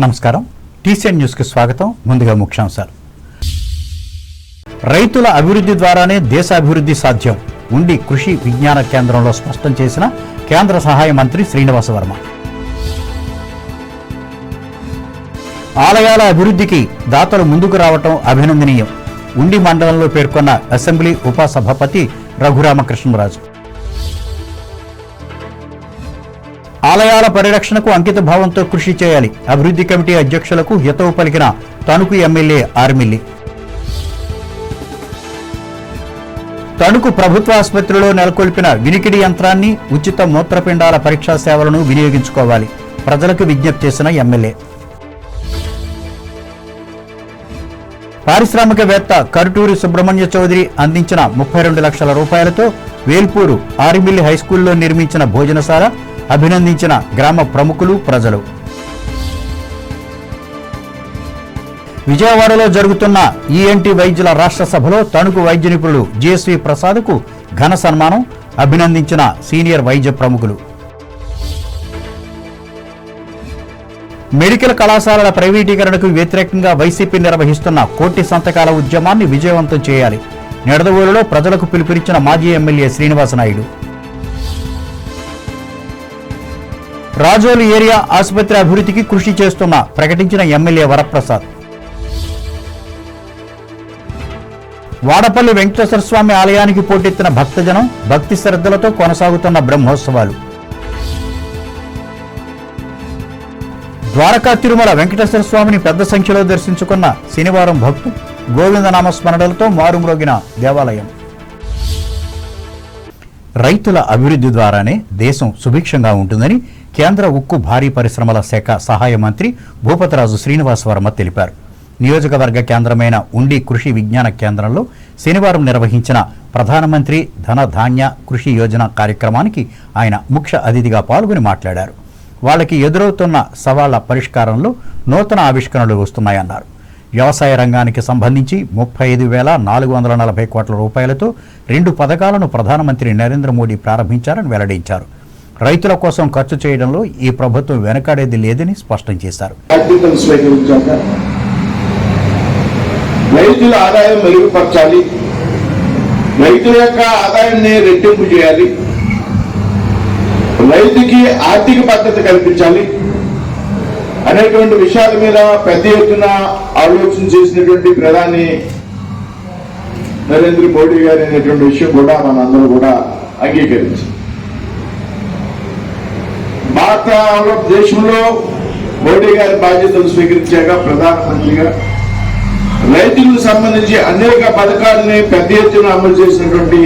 నమస్కారం. TCN news కి స్వాగతం. ముందుగా ముఖ్యాంశాలు. రైతుల అభివృద్ధి ద్వారానే దేశ అభివృద్ధి సాధ్యం. ఉండి కృషి విజ్ఞాన కేంద్రంలో స్పష్టం చేసిన కేంద్ర సహాయ మంత్రి శ్రీనివాస వర్మ. ఆలయాల అభివృద్ధికి దాతలు ముందుకు రావటం అభినందనీయం. ఉండి మండలంలో పేర్కొన్న అసెంబ్లీ ఉపసభాపతి రఘురామకృష్ణరాజు. ఆలయాల పరిరక్షణకు అంకిత భావంతో కృషి చేయాలి. అభివృద్ధి కమిటీ అధ్యక్షులకు హితవు పలికిన తణుకు ఎమ్మెల్యే ఆర్మిల్లి. తణుకు ప్రభుత్వ ఆసుపత్రిలో నెలకొల్పిన వినికిడి యంత్రాన్ని, ఉచిత మూత్రపిండాల పరీక్షా సేవలను వినియోగించుకోవాలి. ప్రజలకు విజ్ఞప్తి చేసిన ఎమ్మెల్యే. పారిశ్రామికవేత్త కరుటూరి సుబ్రహ్మణ్య చౌదరి అందించిన 32 లక్షల రూపాయలతో వేల్పూరు ఆర్మిల్లి హైస్కూల్లో నిర్మించిన భోజనశాల అభినందించిన గ్రామ ప్రముఖులు, ప్రజలు. విజయవాడలో జరుగుతున్న ఈఎన్టీ వైద్యుల రాష్ట్ర సభలో తణుకు వైద్య నిపుణులు జేఎస్వి ప్రసాద్కు ఘన సన్మానం, అభినందించిన సీనియర్ వైద్య ప్రముఖులు. మెడికల్ కళాశాలల ప్రైవేటీకరణకు వ్యతిరేకంగా వైసీపీ నిర్వహిస్తున్న కోటి సంతకాల ఉద్యమాన్ని విజయవంతం చేయాలి. నిడదవోలులో ప్రజలకు పిలుపునిచ్చిన మాజీ ఎమ్మెల్యే శ్రీనివాసనాయుడు. రాజోలు ఏరియా ఆసుపత్రి అభివృద్ధికి కృషి చేస్తున్న ప్రకటించిన ఎమ్మెల్యే వరప్రసాద్. వాడపల్లి వెంకటేశ్వర స్వామి ఆలయానికి పోటెత్తిన భక్తజనం, భక్తి శ్రద్ధలతో కొనసాగుతున్న బ్రహ్మోత్సవాలు. ద్వారకా తిరుమల వెంకటేశ్వర స్వామిని పెద్ద సంఖ్యలో దర్శించుకున్న శనివారం భక్తులు, గోవిందనామస్మరణలతో మారుమ్రోగిన దేవాలయం. రైతుల అభివృద్ధి ద్వారానే దేశం సుభిక్షంగా ఉంటుందని కేంద్ర ఉక్కు భారీ పరిశ్రమల శాఖ సహాయ మంత్రి భూపతిరాజు శ్రీనివాస వర్మ తెలిపారు. నియోజకవర్గ కేంద్రమైన ఉండి కృషి విజ్ఞాన కేంద్రంలో శనివారం నిర్వహించిన ప్రధానమంత్రి ధన ధాన్య కృషి యోజన కార్యక్రమానికి ఆయన ముఖ్య అతిథిగా పాల్గొని మాట్లాడారు. వాళ్ళకి ఎదురవుతున్న సవాళ్ల పరిష్కారంలో నూతన ఆవిష్కరణలు వస్తున్నాయన్నారు. వ్యవసాయ రంగానికి సంబంధించి 35,440 కోట్ల రూపాయలతో 2 పథకాలను ప్రధానమంత్రి నరేంద్ర మోడీ ప్రారంభించారని వెల్లడించారు. రైతుల కోసం ఖర్చు చేయడంలో ఈ ప్రభుత్వం వెనకాడేది లేదని స్పష్టం చేశారు. రైతుల ఆదాయం మెరుగుపరచాలి, రైతుల యొక్క ఆదాయాన్ని రెట్టింపు చేయాలి, రైతుకి ఆర్థిక భద్రత కల్పించాలి అనేటువంటి విషయాల మీద పెద్ద ఎత్తున ఆలోచన చేసినటువంటి ప్రధాని నరేంద్ర మోడీ గారు అనేటువంటి విషయం కూడా మనందరూ కూడా అంగీకరించారు. భారతదేశంలో మోడీ గారి బాధ్యతలు స్వీకరించాక ప్రధానమంత్రిగా రైతులకు సంబంధించి అనేక పథకాలని పెద్ద ఎత్తున అమలు చేసినటువంటి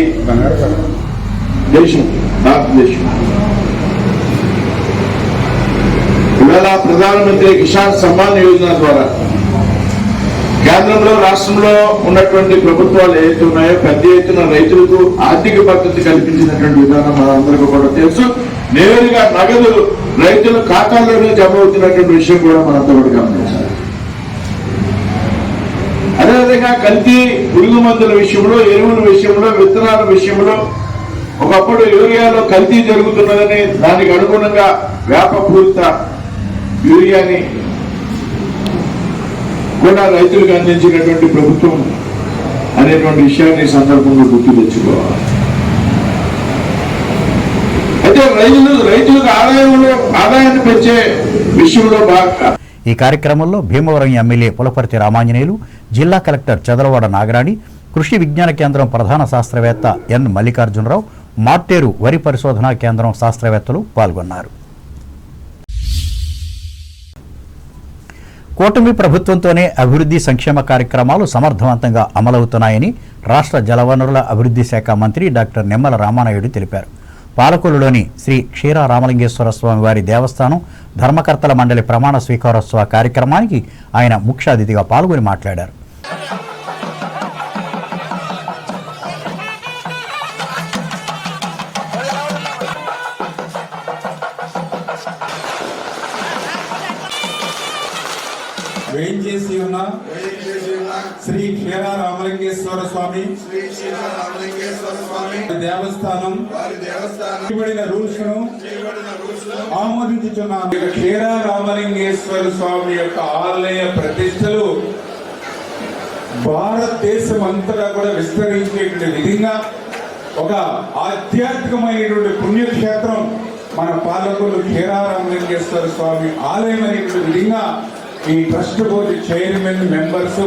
దేశం భారతదేశం. ఇవాళ ప్రధానమంత్రి కిసాన్ సమ్మాన్ యోజన ద్వారా కేంద్రంలో రాష్ట్రంలో ఉన్నటువంటి ప్రభుత్వాలు ఏదైతే ఉన్నాయో పెద్ద ఎత్తున రైతులకు ఆర్థిక భద్రత కల్పించినటువంటి విధానం మనందరికీ కూడా తెలుసు. నేరుగా నగదు రైతుల ఖాతాల్లోనే జమ అవుతున్నటువంటి విషయం కూడా మనంతా కూడా గమనించాలి. అదేవిధంగా కల్తీ పురుగు మందుల విషయంలో, ఎరువుల విషయంలో, విత్తనాల విషయంలో ఒకప్పుడు యూరియాలో కల్తీ జరుగుతున్నదని దానికి అనుగుణంగా వ్యాపపూరిత యూరియాని కూడా రైతులకు అందించినటువంటి ప్రభుత్వం అనేటువంటి విషయాన్ని సందర్భంగా గుర్తు తెచ్చుకోవాలి. అయితే రైతులకు ఆదాయాన్ని పెంచే విషయంలో భాగంగా ఈ కార్యక్రమంలో భీమవరం ఎమ్మెల్యే పులపర్తి రామాంజనేయులు, జిల్లా కలెక్టర్ చదలవాడ నాగరాణి, కృషి విజ్ఞాన కేంద్రం ప్రధాన శాస్త్రవేత్త ఎన్ మల్లికార్జునరావు, మార్టేరు వరి పరిశోధనా కేంద్రం శాస్త్రవేత్తలు పాల్గొన్నారు. కూటమి ప్రభుత్వంతోనే అభివృద్ధి సంక్షేమ కార్యక్రమాలు సమర్థవంతంగా అమలవుతున్నాయని రాష్ట్ర జలవనరుల అభివృద్ధి శాఖ మంత్రి డాక్టర్ నిమ్మల రామానాయుడు తెలిపారు. పాలకొల్లులోని శ్రీ క్షీర రామలింగేశ్వర స్వామి వారి దేవస్థానం ధర్మకర్తల మండలి ప్రమాణ స్వీకారోత్సవ కార్యక్రమానికి ఆయన ముఖ్య అతిథిగా పాల్గొని మాట్లాడారు. వేయించేసి ఉన్న శ్రీ క్షీర రామలింగేశ్వర స్వామి దేవస్థానం రూల్స్ ను ఆమోదించుచున్నాను. క్షీర రామలింగేశ్వర స్వామి యొక్క ఆలయ ప్రతిష్టలు భారతదేశం అంతటా కూడా విస్తరించేటువంటి విధంగా ఒక ఆధ్యాత్మికమైనటువంటి పుణ్యక్షేత్రం మన పాలకులు క్షీర రామలింగేశ్వర స్వామి ఆలయం అనేటువంటి విధంగా ఈ ట్రస్ట్ బోర్డు చైర్మన్ మెంబర్స్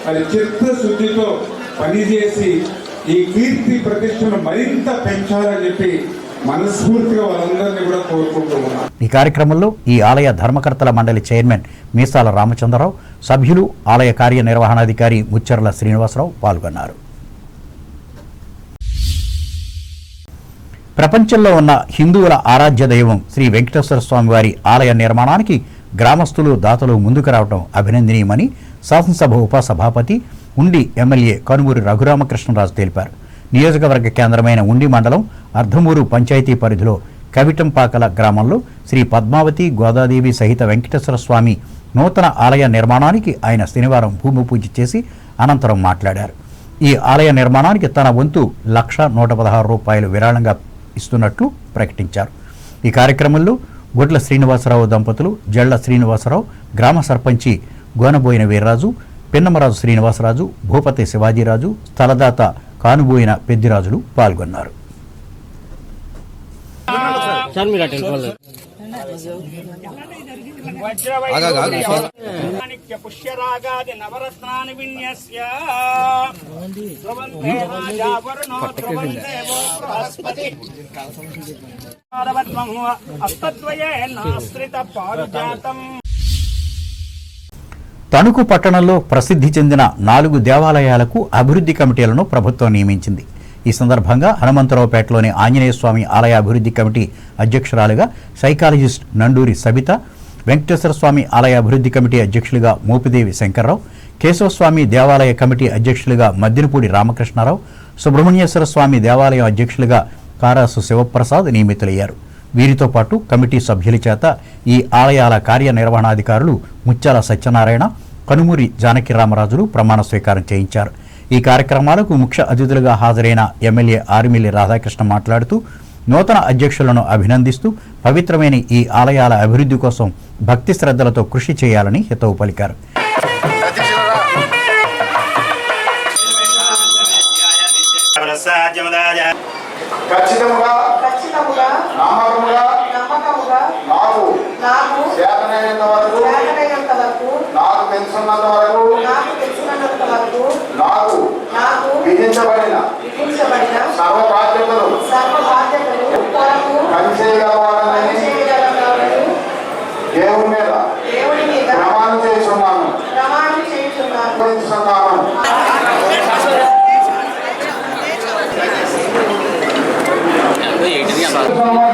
మరి చిత్తశుద్ధితో పనిచేసి ఈ కీర్తి ప్రతిష్టను మరింత పెంచాలని చెప్పి మనస్ఫూర్తిగా వాళ్ళందరినీ కూడా కోరుకుంటూ ఉన్నాను. ఈ కార్యక్రమంలో ఈ ఆలయ ధర్మకర్తల మండలి చైర్మన్ మీసాల రామచంద్రరావు, సభ్యులు, ఆలయ కార్యనిర్వహణాధికారి ముచ్చర్ల శ్రీనివాసరావు పాల్గొన్నారు. ప్రపంచంలో ఉన్న హిందువుల ఆరాధ్య దైవం శ్రీ వెంకటేశ్వర స్వామి వారి ఆలయ నిర్మాణానికి గ్రామస్తులు, దాతలు ముందుకు రావడం అభినందనీయమని శాసనసభ ఉపసభాపతి, ఉండి ఎమ్మెల్యే కనుమూరి రఘురామకృష్ణరాజు తెలిపారు. నియోజకవర్గ కేంద్రమైన ఉండి మండలం అర్ధమూరు పంచాయతీ పరిధిలో కవిటంపాకల గ్రామంలో శ్రీ పద్మావతి గోదాదేవి సహిత వెంకటేశ్వర స్వామి నూతన ఆలయ నిర్మాణానికి ఆయన శనివారం భూమి పూజ చేసి అనంతరం మాట్లాడారు. ఈ ఆలయ నిర్మాణానికి తన వంతు ₹1,116 విరాళంగా ఇస్తున్నట్లు ప్రకటించారు. ఈ కార్యక్రమంలో గొడ్ల శ్రీనివాసరావు దంపతులు, జళ్ల శ్రీనివాసరావు, గ్రామ సర్పంచి గోనబోయిన వీర్రాజు, పిన్నమరాజు శ్రీనివాసరాజు, భూపతి శివాజీరాజు, స్థలదాత కానుబోయిన పెద్దిరాజులు పాల్గొన్నారు. తణుకు పట్టణంలో ప్రసిద్ధి చెందిన 4 దేవాలయాలకు అభివృద్ధి కమిటీలను ప్రభుత్వం నియమించింది. ఈ సందర్భంగా హనుమంతరావుపేటలోని ఆంజనేయ స్వామి ఆలయ అభివృద్ధి కమిటీ అధ్యక్షురాలుగా సైకాలజిస్ట్ నండూరి సబిత, వెంకటేశ్వర స్వామి ఆలయ అభివృద్ధి కమిటీ అధ్యక్షులుగా మోపిదేవి శంకర్రావు, కేశవస్వామి దేవాలయ కమిటీ అధ్యక్షులుగా మద్దినపూడి రామకృష్ణారావు, సుబ్రహ్మణ్యేశ్వర స్వామి దేవాలయం అధ్యక్షులుగా కారాసు శివప్రసాద్ నియమితులయ్యారు. వీరితో పాటు కమిటీ సభ్యుల చేత ఈ ఆలయాల కార్యనిర్వహణాధికారులు ముత్యాల సత్యనారాయణ, కనుమూరి జానకిరామరాజులు ప్రమాణ స్వీకారం చేయించారు. ఈ కార్యక్రమాలకు ముఖ్య అతిథులుగా హాజరైన ఎమ్మెల్యే ఆర్మిల్లి రాధాకృష్ణ మాట్లాడుతూ నూతన అధ్యక్షులను అభినందిస్తూ పవిత్రమైన ఈ ఆలయాల అభివృద్ధి కోసం భక్తి శ్రద్ధలతో కృషి చేయాలని హితవు పలికారు. ఖచ్చితంగా నమ్మకముగా నాకు చేతనైనంత వరకు నాకు తెలుసున్నంత వరకు నాకు విధించబడిన సర్వ బాధ్యతలు పనిచేయగలవాలని దేవుని మీద ప్రమాణం చేస్తున్నాను.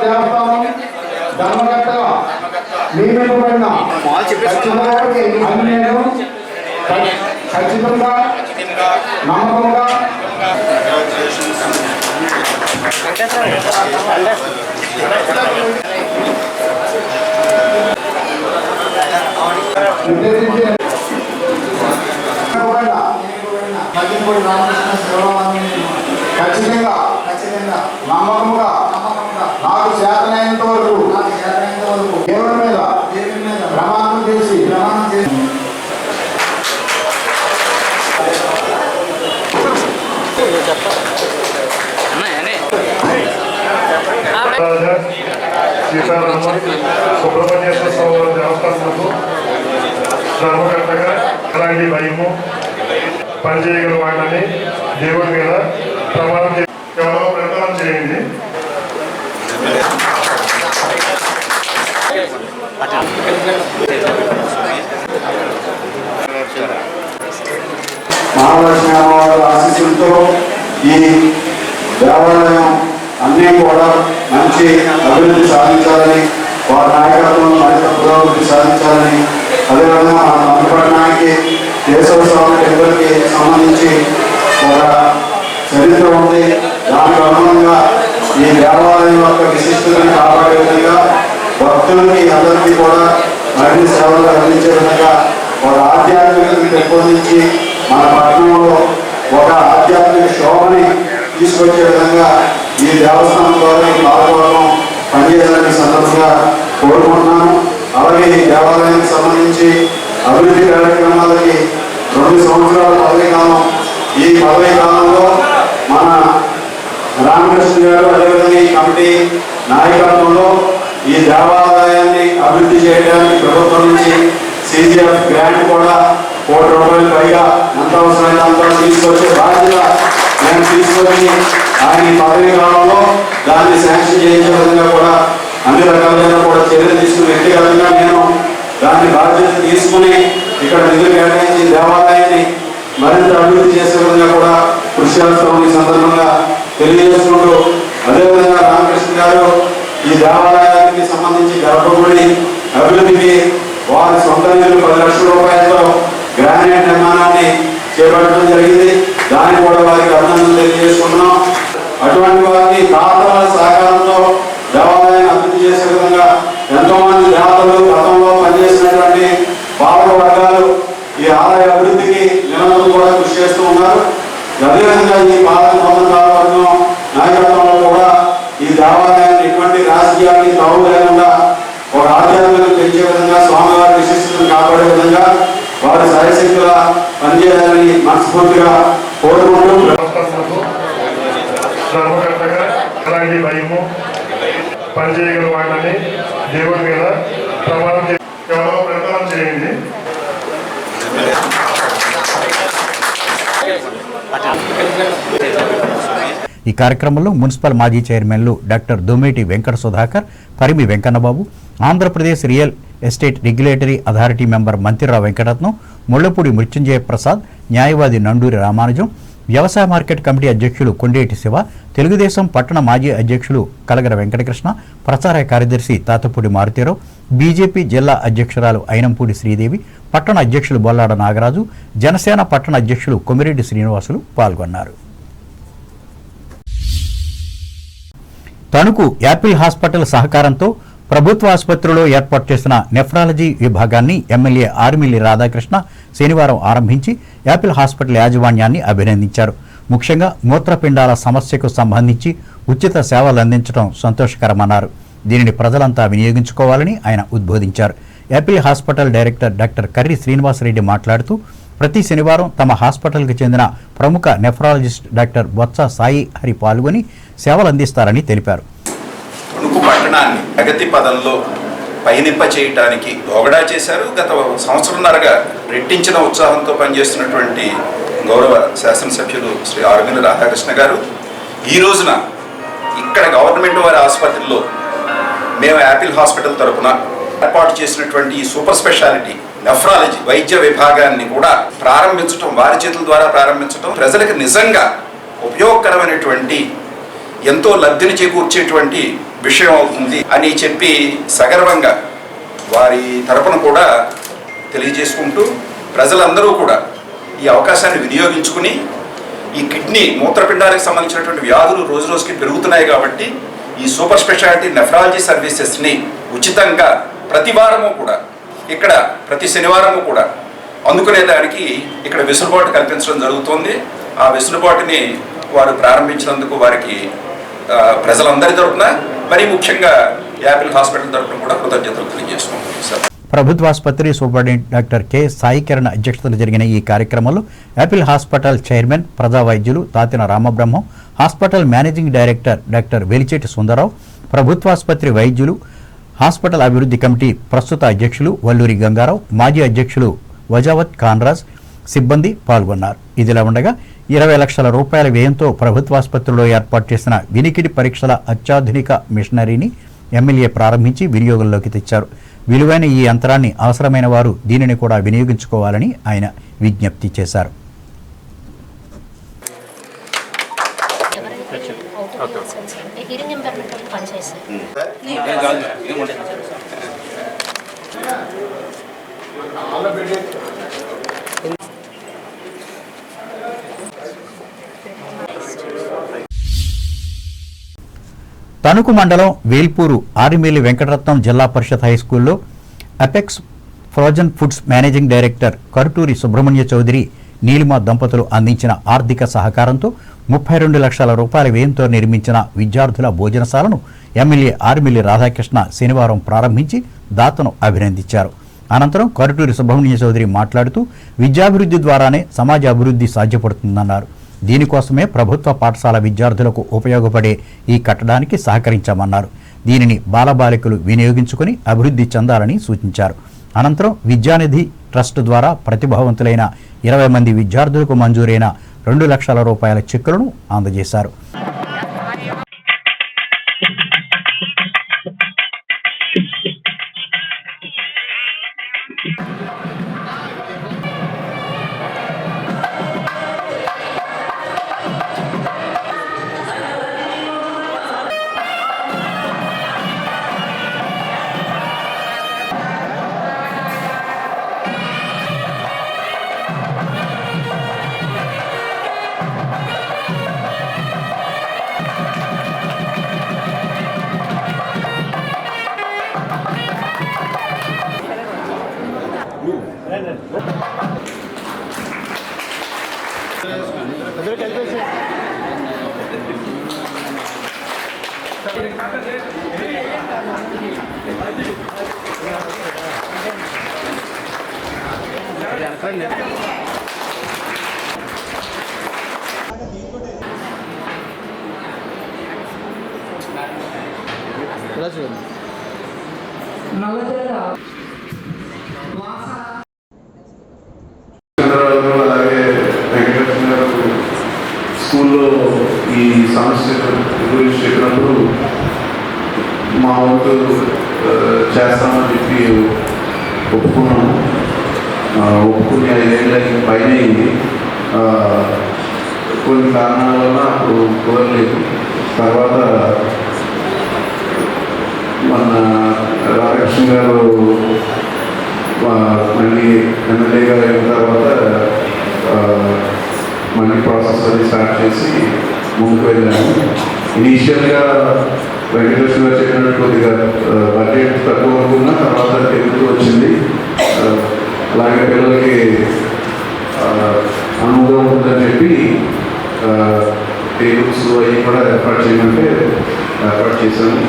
దేవస్థానం ధర్మకర్తగా నియమించబడిన ఖచ్చితంగా నమ్మకంగా ఖచ్చితంగా నమ్మకంగా నాకు చేతనైనంత వరకు దేవుని మీద ప్రమాణం చేసి సీతారామ సుబ్రహ్మణ్యేశ్వర స్వామి దేవస్థానంలో ధర్మకర్తగా అలాంటి భయము పనిచేయగల వాళ్ళని దేవుడి మీద ప్రమాణం చేయండి. మహాలక్ష్మి అమ్మవారి ఆశీస్సులతో ఈ దేవాలయం అన్నీ కూడా మంచి అభివృద్ధి సాధించాలని, వారి నాయకత్వం మరింత పురోగతి సాధించాలని, అదేవిధంగా మన పట్టణానికి కేశవ స్వామి టెంపుల్కి సంబంధించి ఒక చరిత్ర ఉంది. దానికి అనుగుణంగా ఈ దేవాలయం యొక్క విశిష్టతను కాపాడే విధంగా భక్తులకి అందరికీ కూడా మరిన్ని సేవలు అందించే విధంగా ఒక ఆధ్యాత్మికతను పెంపొందించి మన పట్టణంలో ఒక ఆధ్యాత్మిక శోభని తీసుకొచ్చే విధంగా ఈ దేవస్థానం ద్వారా ఈ పాల్గొనడం పనిచేయాలని సందర్భంగా కోరుకుంటున్నాను. అలాగే ఈ దేవాలయానికి సంబంధించి అభివృద్ధి కార్యక్రమాలకి 2 సంవత్సరాల పదవీ కాలం. ఈ పదవీ కాలంలో మన రామకృష్ణ గారు అదేవిధంగా ఈ కమిటీ నాయకత్వంలో ఈ దేవాలయాన్ని అభివృద్ధి చేయడానికి ప్రభుత్వం నుంచి CGF గ్రాంట్ కూడా ₹1 కోటి పైగా ఎంత అవసరమైతే అంత తీసుకొచ్చే బాధ్యత నేను తీసుకొని ఆయన ఈ పదవీ కాలంలో దాన్ని శాంక్షన్ చేయించే విధంగా కూడా అన్ని రకాలైన కూడా చర్యలు తీసుకుని వ్యక్తిగతంగా నేను దాన్ని బాధ్యత తీసుకుని ఇక్కడ నిధులు కేటాయించి దేవాలయాన్ని మరింత అభివృద్ధి చేసే విధంగా కూడా కృషి చేస్తామని ఈ సందర్భంగా తెలియజేసుకుంటూ, అదేవిధంగా రామకృష్ణ గారు ఈ దేవాలయానికి సంబంధించి గర్భగుడి అభివృద్ధికి వారి సొంత నిధులు ₹10 లక్షల గ్రానైట్ నిర్మాణాన్ని చేపట్టడం జరిగింది. దాన్ని కూడా వారికి అభినందనలు తెలియజేసుకున్నాం. అటువంటి వారికి దాతల సహకారంతో దేవాలయాన్ని అభివృద్ధి చేసే విధంగా ఎంతో మంది దాతలు గతంలో పనిచేసినటువంటి పాలక వర్గాలు ఈ ఆలయ అభివృద్ధికి నిరంతరం కూడా కృషి చేస్తూ ఉన్నారు. అదేవిధంగా ఈ పాలక వర్గం నాయకత్వంలో కూడా ఈ దేవాలయాన్ని ఎటువంటి రాజకీయాన్ని తావు లేకుండా ఒక ఆధ్యాత్మికత పెంచే విధంగా స్వామివారి విశిష్టతను కాపాడే విధంగా వారి సహాయశక్తుల పనిచేయాలని మనస్ఫూర్తిగా కోరుకుంటూ ధర్మకర్తగా అలాంటి భయము పనిచేయగల వాళ్ళని దేవుడి మీద ప్రమాణం కేవలం ప్రకటన చేయండి. ఈ కార్యక్రమంలో మున్సిపల్ మాజీ చైర్మన్లు doctor Dommeti Venkata Sudhakar, Parimi Venkanna Babu, Andhra Pradesh real estate regulatory authority member మంతిరావు Venkataratnam, Mullapudi మృత్యుంజయ ప్రసాద్, న్యాయవాది నండూరి రామానుజం, వ్యవసాయ మార్కెట్ కమిటీ అధ్యక్షులు కొండేటి శివ, తెలుగుదేశం పట్టణ మాజీ అధ్యక్షులు కలగర వెంకటకృష్ణ, ప్రచార కార్యదర్శి తాతపూడి మారుతీరావు, బీజేపీ జిల్లా అధ్యక్షురాలు అయినంపూడి శ్రీదేవి, పట్టణ అధ్యక్షులు బొల్లాడ నాగరాజు, జనసేన పట్టణ అధ్యక్షులు కొమిరెడ్డి శ్రీనివాసులు పాల్గొన్నారు. తణుకు యాపిల్ హాస్పిటల్ సహకారంతో ప్రభుత్వ ఆసుపత్రిలో ఏర్పాటు చేసిన నెఫ్రాలజీ విభాగాన్ని ఎమ్మెల్యే ఆర్మిల్లి రాధాకృష్ణ శనివారం ఆరంభించి యాపిల్ హాస్పిటల్ యాజమాన్యాన్ని అభినందించారు. ముఖ్యంగా మూత్రపిండాల సమస్యకు సంబంధించి ఉచిత సేవలు అందించడం సంతోషకరమన్నారు. దీనిని ప్రజలంతా వినియోగించుకోవాలని ఆయన ఉద్బోధించారు. Apple hospital director doctor Karri Srinivasa Reddy మాట్లాడుతూ ప్రతి శనివారం తమ హాస్పిటల్కి చెందిన ప్రముఖ నెఫ్రాలజిస్ట్ డాక్టర్ బొత్స సాయి హరి పాల్గొని సేవలు అందిస్తారని తెలిపారు. తణుకు పట్టణాన్ని ప్రగతి పదంలో పయనింప చేయటానికి దోగడా చేశారు. గత సంవత్సరంన్నరగా రెట్టించిన ఉత్సాహంతో పనిచేస్తున్నటువంటి గౌరవ శాసనసభ్యులు శ్రీ ఆర్మిల్లి రాధాకృష్ణ గారు ఈ రోజున ఇక్కడ గవర్నమెంట్ వారి ఆసుపత్రిలో మేము యాపిల్ హాస్పిటల్ తరఫున ఏర్పాటు చేసినటువంటి ఈ సూపర్ స్పెషాలిటీ నెఫ్రాలజీ వైద్య విభాగాన్ని కూడా ప్రారంభించడం, వారి చేతుల ద్వారా ప్రారంభించడం ప్రజలకు నిజంగా ఉపయోగకరమైనటువంటి ఎంతో లబ్ధిని చేకూర్చేటువంటి విషయం అవుతుంది అని చెప్పి సగర్వంగా వారి తరపున కూడా తెలియజేసుకుంటూ ప్రజలందరూ కూడా ఈ అవకాశాన్ని వినియోగించుకుని ఈ కిడ్నీ మూత్రపిండాలకు సంబంధించినటువంటి వ్యాధులు రోజు రోజుకి పెరుగుతున్నాయి కాబట్టి ఈ సూపర్ స్పెషాలిటీ నెఫ్రాలజీ సర్వీసెస్ని ఉచితంగా ప్రతి వారము కూడా ఇక్కడ ప్రతి శనివారము కూడా అందుకునేదానికి ఇక్కడ వెసులుబాటు కల్పించడం జరుగుతుంది. ఆ వెసులుబాటుని వారు ప్రారంభించినందుకు వారికి ప్రజలందరి తరఫున మరి ముఖ్యంగా యాపిల్ హాస్పిటల్ తరఫున కూడా కృతజ్ఞతలు తెలియజేసుకుంటున్నాం సార్. ప్రభుత్వాసుపత్రి superintendent doctor K Sai Kiran అధ్యక్షతన జరిగిన ఈ కార్యక్రమంలో యాపిల్ హాస్పిటల్ చైర్మన్, ప్రజా వైద్యులు Tatina Ramabrahmam, hospital managing director doctor Velicheti Sundararao, ప్రభుత్వాసుపత్రి వైద్యులు, హాస్పిటల్ అభివృద్ధి కమిటీ ప్రస్తుత అధ్యక్షులు వల్లూరి గంగారావు, మాజీ అధ్యక్షులు వజావత్ ఖాన్రాజ్ సిబ్బంది పాల్గొన్నారు. ఇదిలా ఉండగా 20 లక్షల రూపాయల వ్యయంతో ప్రభుత్వాసుపత్రిలో ఏర్పాటు చేసిన వినికిడి పరీక్షల అత్యాధునిక మిషనరీని ఎమ్మెల్యే ప్రారంభించి వినియోగంలోకి తెచ్చారు. విలువైన ఈ యంత్రాన్ని అవసరమైన వారు దీనిని కూడా వినియోగించుకోవాలని ఆయన విజ్ఞప్తి చేశారు. తణుకు మండలం వేల్పూరు ఆరిమేలి వెంకటరత్నం జిల్లా పరిషత్ హైస్కూల్లో Apex frozen foods managing director Karuturi Subrahmanya Chowdary Neelima దంపతులు అందించిన ఆర్థిక సహకారంతో 32 లక్షల రూపాయల వ్యయంతో నిర్మించిన విద్యార్థుల భోజనశాలను ఎమ్మెల్యే ఆర్మిల్లి రాధాకృష్ణ శనివారం ప్రారంభించి దాతను అభినందించారు. అనంతరం కరుటూరి సుబ్రహ్మణ్య చౌదరి మాట్లాడుతూ విద్యాభివృద్ధి ద్వారానే సమాజ అభివృద్ధి సాధ్యపడుతుందన్నారు. దీనికోసమే ప్రభుత్వ పాఠశాల విద్యార్థులకు ఉపయోగపడే ఈ కట్టడానికి సహకరించామన్నారు. దీనిని బాలబాలికలు వినియోగించుకుని అభివృద్ధి చెందాలని సూచించారు. అనంతరం విద్యానిధి ట్రస్ట్ ద్వారా ప్రతిభావంతులైన 20 మంది విద్యార్థులకు మంజూరైన 2 లక్షల రూపాయల చెక్కులను అందజేశారు. అలాగే వెంకటేశ్వర గారు స్కూల్లో ఈ సమస్య గురించి చెప్పినప్పుడు మా వంతు చేస్తామని చెప్పి ఒప్పుకున్నాము. ఒప్పుకుని 5 ఏళ్ళకి పైన అయింది. కొన్ని కారణాల వల్ల అప్పుడు కుదరలేదు. తర్వాత మన రాధాకృష్ణ గారు మళ్ళీ ఎమ్మెల్యేగా అయిన తర్వాత మళ్ళీ ప్రాసెస్ అది స్టార్ట్ చేసి ముందుకు వెళ్ళాము. ఇనీషియల్గా వెంకటేశ్వర గారు చెప్పినట్టు కొద్దిగా బడ్జెట్ తక్కువ అనుకున్నా తర్వాత పెరుగుతూ వచ్చింది. అలాగే పిల్లలకి అనుభవం ఉందని చెప్పి టేబుల్స్ అవి కూడా ఏర్పాటు చేయమంటే ఏర్పాటు చేశాను.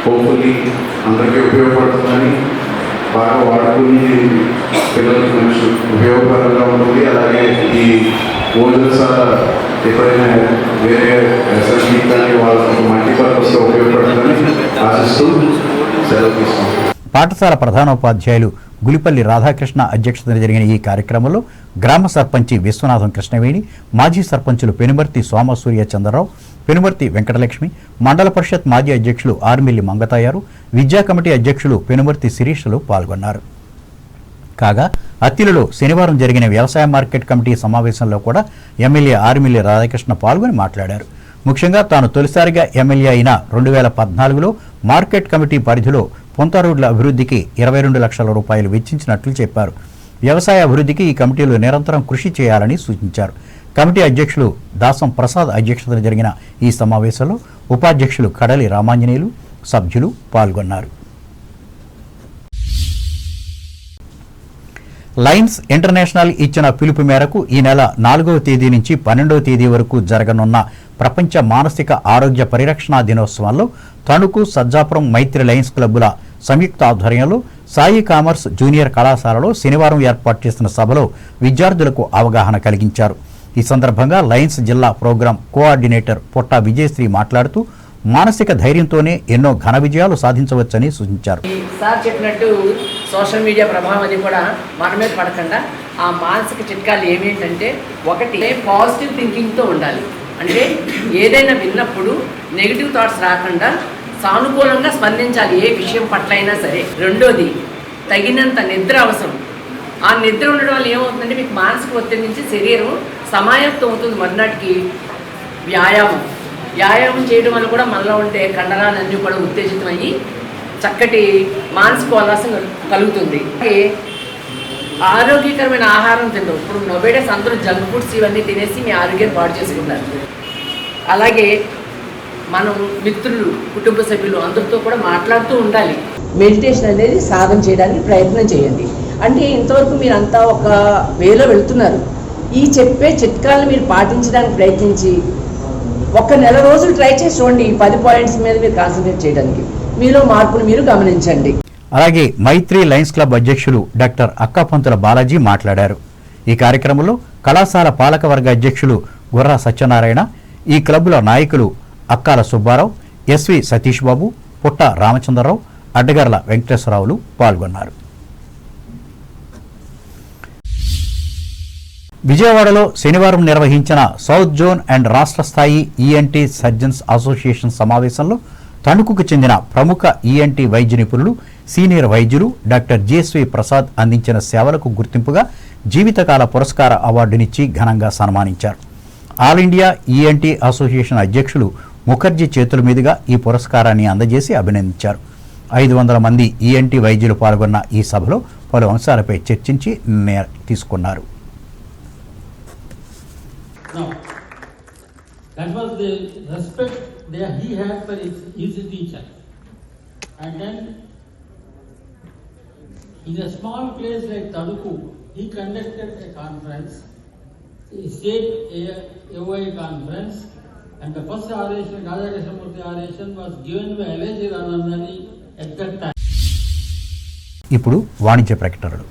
హోప్ఫుల్లీ అందరికీ ఉపయోగపడుతుందని, బాగా వాడుకుని పిల్లలకి మంచి ఉపయోగకరంగా ఉంటుంది. అలాగే ఈ భోజనశాల ఎప్పుడైనా వేరే ఎస్ఎస్బీ కానీ వాళ్ళకి మల్టీపర్పస్గా ఉపయోగపడుతుందని ఆశిస్తూ సెలవు తీసుకుంటాం. పాఠశాల ప్రధానోపాధ్యాయులు గులిపల్లి రాధాకృష్ణ అధ్యక్షతన జరిగిన ఈ కార్యక్రమంలో గ్రామ సర్పంచి విశ్వనాథం కృష్ణవేణి, మాజీ సర్పంచులు పెనుమర్తి సోమసూర్య చంద్రరావు, పెనుమర్తి వెంకటలక్ష్మి, మండల పరిషత్ మాజీ అధ్యక్షులు ఆర్మిల్లి మంగతాయారు, విద్యా కమిటీ అధ్యక్షులు పెనుమర్తి శిరీషలు పాల్గొన్నారు. కాగా అత్తిలిలో శనివారం జరిగిన వ్యవసాయ మార్కెట్ కమిటీ సమావేశంలో కూడా ఎమ్మెల్యే ఆర్మిల్లి రాధాకృష్ణ పాల్గొని మాట్లాడారు. ముఖ్యంగా తాను తొలిసారిగా ఎమ్మెల్యే అయిన 2014లో మార్కెట్ కమిటీ పరిధిలో పొంత రోడ్ల అభివృద్ధికి 22 లక్షల రూపాయలు వెచ్చించినట్లు చెప్పారు. వ్యవసాయ అభివృద్ధికి ఈ కమిటీలు నిరంతరం కృషి చేయాలని సూచించారు. కమిటీ అధ్యక్షులు దాసం ప్రసాద్ అధ్యక్షతన జరిగిన ఈ సమావేశంలో ఉపాధ్యక్షులు కడలి రామాంజనేయులు, సభ్యులు పాల్గొన్నారు. లయన్స్ ఇంటర్నేషనల్ ఇచ్చిన పిలుపు మేరకు ఈ నెల 4వ తేదీ నుంచి 12వ తేదీ వరకు జరగనున్న ప్రపంచ మానసిక ఆరోగ్య పరిరక్షణ దినోత్సవంలో తణుకు, సజ్జాపురం మైత్రి లయన్స్ క్లబ్బుల సంయుక్త ఆధ్వర్యంలో సాయి కామర్స్ జూనియర్ కళాశాలలో శనివారం ఏర్పాటు చేసిన సభలో విద్యార్థులకు అవగాహన కలిగించారు. ఈ సందర్భంగా లయన్స్ జిల్లా ప్రోగ్రాం కోఆర్డినేటర్ పొట్టా విజయశ్రీ మాట్లాడుతూ మానసిక ధైర్యంతోనే ఎన్నో ఘన విజయాలు సాధించవచ్చని సూచించారు. సార్ చెప్పినట్టు సోషల్ మీడియా ప్రభావం అది కూడా మన మీద పడకుండా ఆ మానసిక చిట్కాలు ఏమేంటంటే, ఒకటి పాజిటివ్ థింకింగ్తో ఉండాలి. అంటే ఏదైనా విన్నప్పుడు నెగిటివ్ థాట్స్ రాకుండా సానుకూలంగా స్పందించాలి ఏ విషయం పట్ల అయినా సరే. రెండోది తగినంత నిద్ర అవసరం. ఆ నిద్ర ఉండడం వల్ల ఏమవుతుందంటే మీకు మానసిక ఒత్తిడి నుంచి శరీరం సమాయత్తం అవుతుంది. మర్నాటికి వ్యాయామం చేయడం వల్ల కూడా మనలో ఉండే కండరాలన్నీ కూడా ఉత్తేజితమయ్యి చక్కటి మానసిక ఉల్లాసం కలుగుతుంది. ఆరోగ్యకరమైన ఆహారం తిందాం. ఇప్పుడు నోబేడేస్ అందరూ జంక్ ఫుడ్స్ ఇవన్నీ తినేసి మీ ఆరోగ్యాన్ని పాడు చేసుకుంటారు. అలాగే మనం మిత్రులు, కుటుంబ సభ్యులు అందరితో కూడా మాట్లాడుతూ ఉండాలి. మెడిటేషన్ అనేది సాధన చేయడానికి ప్రయత్నం చేయండి. అంటే ఇంతవరకు మీరు అంతా ఒక వేలో వెళ్తున్నారు. ఈ చెప్పే చిట్కాలను మీరు పాటించడానికి ప్రయత్నించి ఒక నెల రోజులు ట్రై చేసి చూడండి. ఈ 10 పాయింట్స్ మీద మీరు కాన్సన్ట్రేట్ చేయడానికి మీలో మార్పును మీరు గమనించండి. అలాగే మైత్రి లయన్స్ క్లబ్ అధ్యక్షులు డాక్టర్ అక్కాపంతుల బాలాజీ మాట్లాడారు. ఈ కార్యక్రమంలో కళాశాల పాలకవర్గ అధ్యక్షులు గుర్రా సత్యనారాయణ, ఈ క్లబ్ల నాయకులు అక్కాల సుబ్బారావు, ఎస్వి సతీష్ బాబు, పుట్ట రామచంద్రరావు, అడ్డగర్ల వెంకటేశ్వరరావులు పాల్గొన్నారు. విజయవాడలో శనివారం నిర్వహించిన సౌత్ జోన్ అండ్ రాష్ట్ర స్థాయి ఈఎన్టీ సర్జన్స్ అసోసియేషన్ సమావేశంలో తణుకుకు చెందిన ప్రముఖ ఈఎన్టీ వైద్య నిపుణులు, సీనియర్ వైద్యులు డాక్టర్ జేఎస్వి ప్రసాద్ అందించిన సేవలకు గుర్తింపుగా జీవితకాల పురస్కార అవార్డునిచ్చి ఘనంగా సన్మానించారు. ఆల్ ఇండియా ఈఎన్టీ అసోసియేషన్ అధ్యక్షులు ముఖర్జీ చేతుల మీదుగా ఈ పురస్కారాన్ని అందజేసి అభినందించారు. 500 మంది ఈఎన్టీ వైద్యులు పాల్గొన్న ఈ సభలో పలు అంశాలపై చర్చించి నిర్ణయం తీసుకున్నారు. Now, that was the respect that he had for his teacher. And then, in a small place like Taduku, he conducted a conference, a state AOI conference, and the first oration, Radha Krishnamurthy oration, was given by L.A.G. Ranandani at that time. ఇప్పుడు వాణిజ్య ప్రకటనలు.